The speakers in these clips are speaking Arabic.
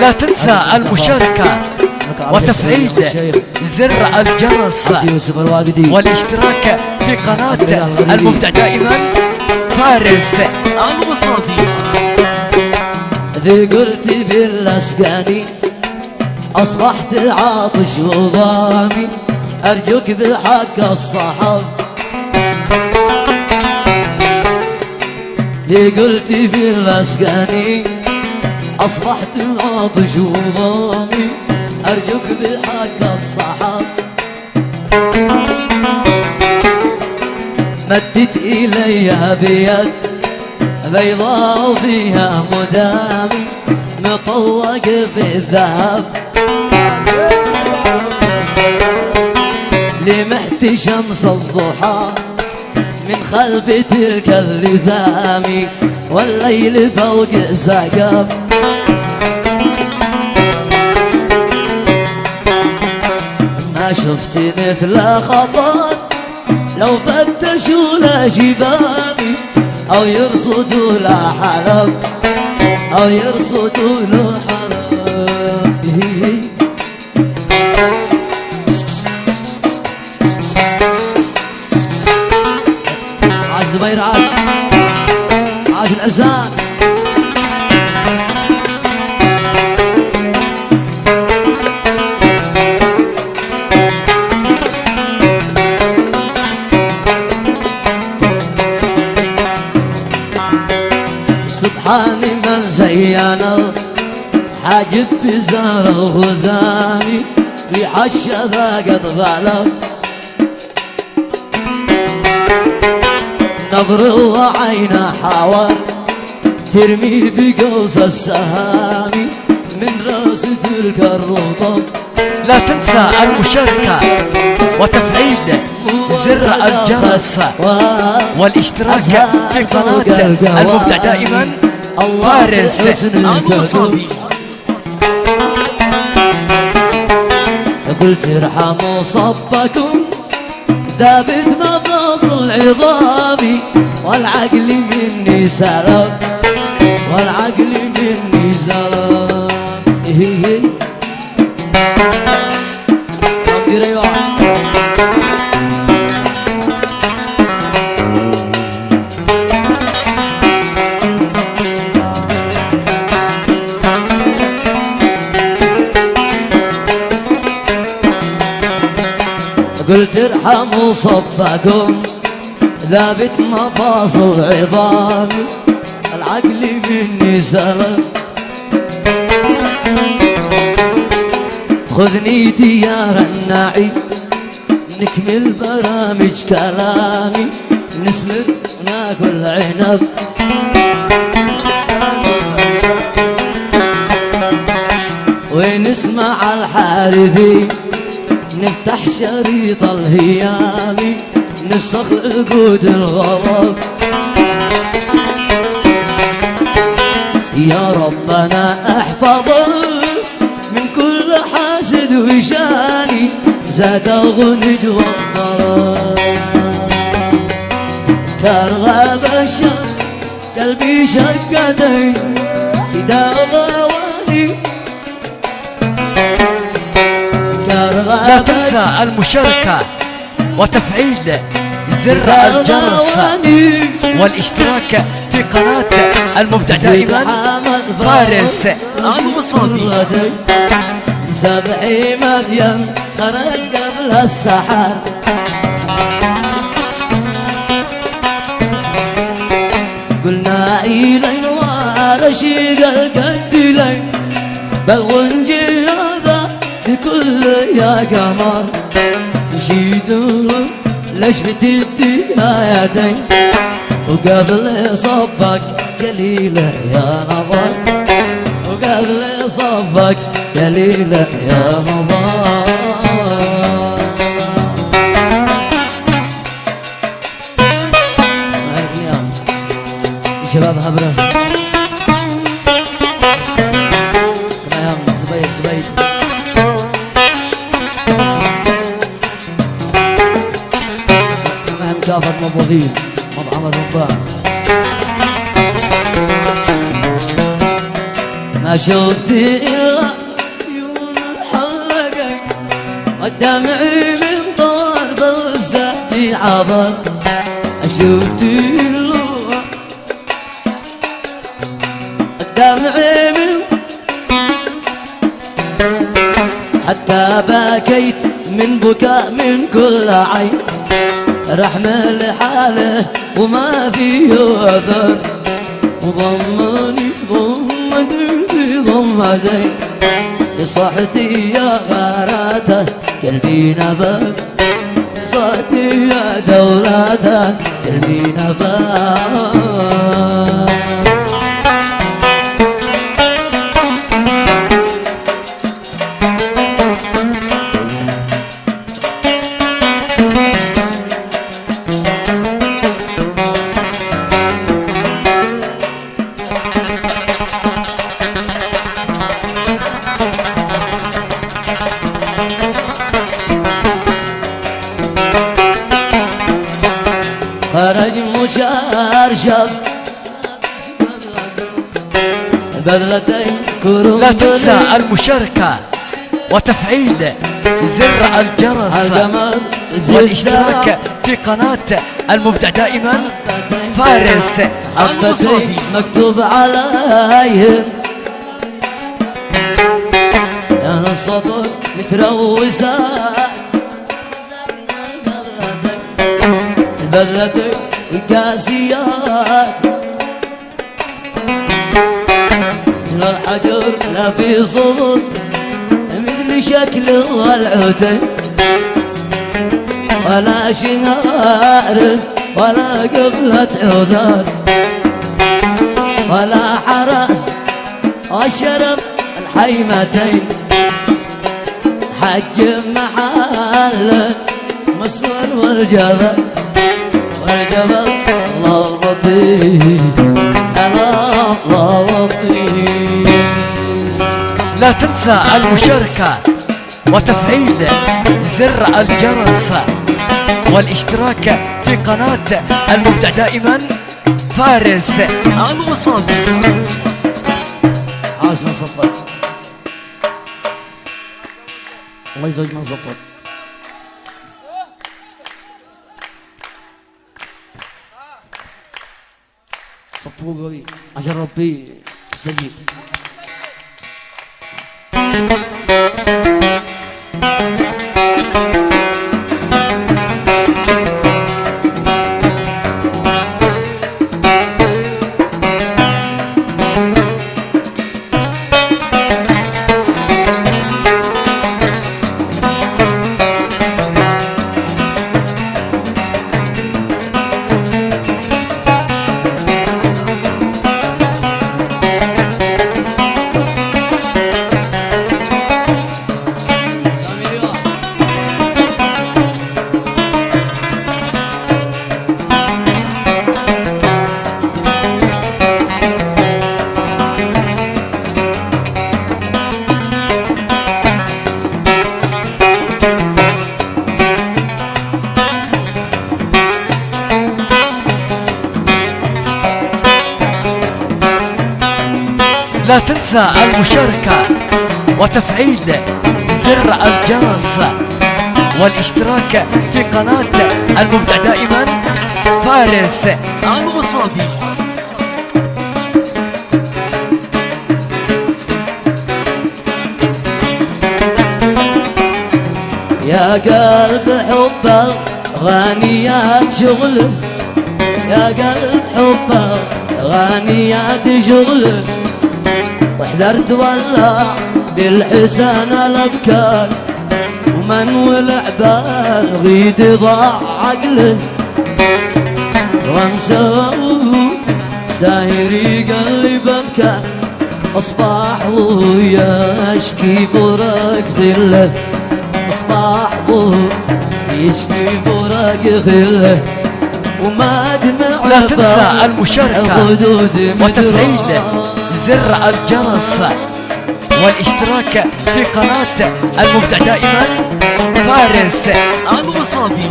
لا تنسى المشاركة وتفعيل زر الجرس والاشتراك في قناة المبدع دائما فارس المصابي. ذي قلت بالاسقاني اصبحت عاطش وضامي، ارجوك بحق الصحاب. ذي قلت بالاسقاني اصبحت عاطش وضامي، ارجوك بحق الصحاب. مدت الي بيد بيضاء وفيها مدامي، مطوق بالذهب لمحت شمس الضحى من خلف تلك اللثام، والليل فوق سقف ما شفت مثل خطر لو فتشوا لا شبابي، أو يرصدوا لا حرب أو يرصدوا لا حرب. عاش زبير عاش الأذان. سبحان من زين الحاجب بزار الغزامي، ريح الشذا قد غلب نظر وعين حاور ترمي بقوس السهامي من راس تلك الرطب. لا تنسى المشاركة وتفعيل زر الجرس والاشتراك في قناة المبدع دائما فارس المصابي. قلت ارحموا صبكم ذابت مفاصل عظامي، والعقل مني سلام والعقل مني سلام. قلت ارحموا صبكم ذابت مفاصل عظامي، العقل مني سلام. خذني ديار النعيم نكمل برامج كلامي، نسمر وناكل عنب ونسمع الحارثي، نفتح شريط الهيام نفسخ عقود الغضب. يا ربنا احفظه من كل حاسد وشاني، زاد الغنج والضرر كرغب الشر قلبي شقتين سدا غواني. لا تنسى المشاركة وتفعيل زر الجرس والاشتراك في قناة المبدع دائما فارس المصابي. 7 مدين خرج قبل السحر، قلنا إلين ورشيق القتلين بالغنجي هذا بكل يا قمر نشيدوا ليش بتدي يدين، وقبل صبك قليلة يا نظر وقبل صبك قليلة يا نظر. شباب هبرة كما يا زبيد كما مكافأة موظفين مطعم الربان. ما شفت إلا دمعي من طرف الزهد عبر شفت اللوع دمعي من حتى بكيت من بكاء من كل عين رحمة لحاله وما فيه أثر وضمني ضمدي ضمدي صحتي يا غاراته قلبي نبى صحتي يا دولته قلبي نبى خرج مشرشف بذلتين كرم لا تنسى المشاركة وتفعيل زر الجرس والاشتراك في قناة المبدع دائما فارس المصابي مكتوب عليهم يا السطر متروسات البذلتين القاسيات مثل الحجر لا في صوت مثل شكل العودين ولا شنار ولا قبلة عودات ولا حرس والشرف الحيمتين حج محل مصر والجبل والجبل الله لطيف الله لطيف. لا تنسى المشاركة وتفعيل زر الجرس والاشتراك في قناة المبدع دائما فارس المصابي. عاش من صفر الله يزوج من صفر. صفوه قوي عشان ربي سيد. لا تنسى المشاركة وتفعيل زر الجرس والاشتراك في قناة المبدع دائما فارس المصابي. يا قلب حب الغانيات شغل يا قلب حب الغانيات شغل وحضرت والله بالحسن الابكار ومن ولع بالغيد ضاع عقله ومسوه ساهري قلب ابكى اصبح ويشكي فراق ذله اصبح يشكي فراق ذله وما دمع. لا تنسى المشاركة وتفعيل زر الجرس والاشتراك في قناة المبدع دائما فارس المصابي.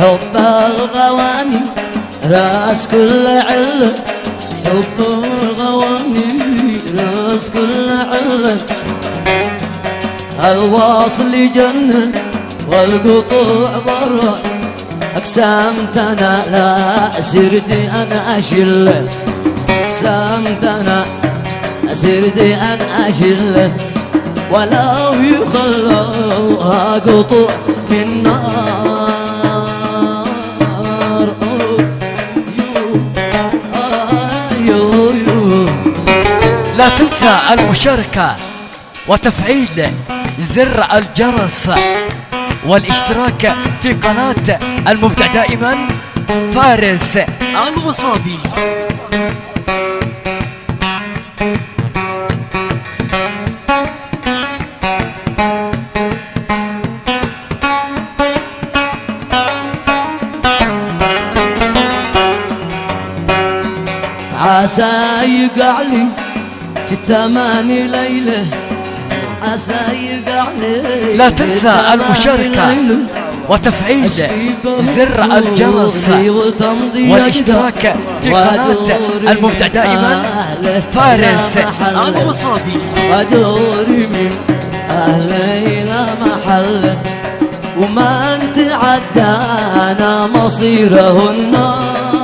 حب الغواني راس كل علة حب الغواني راس يخلص كل علة الواصل يجنن والقطوع ضرر اقسمت انا لا سرتي انا اشله اقسمت انا سرتي انا اشله ولو يخلوها قطوع من نار. لا تنسى المشاركة وتفعيل زر الجرس والاشتراك في قناة المبدع دائما فارس المصابي. عسى يقع لي في الثماني ليلة عسى يقع لي. لا تنسى المشاركة وتفعيل زر الجرس والاشتراك في قناة المبدع دائما فارس المصابي. ودوري من أهلي إلى محل ومن تعدى أنا مصيره النار.